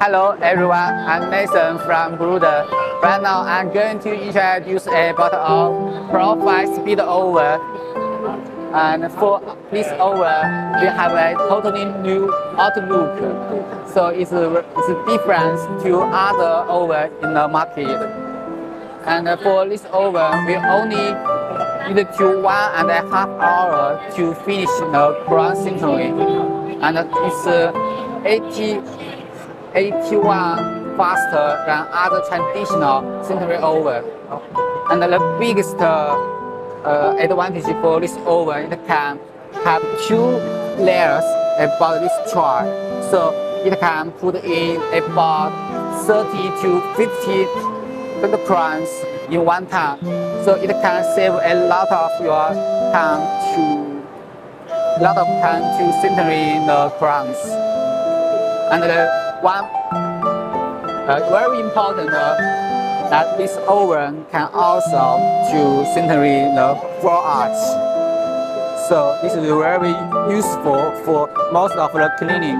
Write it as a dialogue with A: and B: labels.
A: Hello everyone, I'm Nathan from Bloomden. Right now I'm going to introduce about our profile speed oven. And for this oven, we have a totally new outlook. So it's different to other oven in the market. And for this oven, we only need to 1.5 hours to finish the crown sintering. And it's 81 faster than other traditional sintering oven. And the biggest advantage for this oven, it can have 2 layers about this tray. So it can put in about 30 to 50 crowns in one time. So it can save a lot of your time to sintering the crowns. And one very important that this oven can also to sintering the floor arch. So this is very useful for most of the clinic.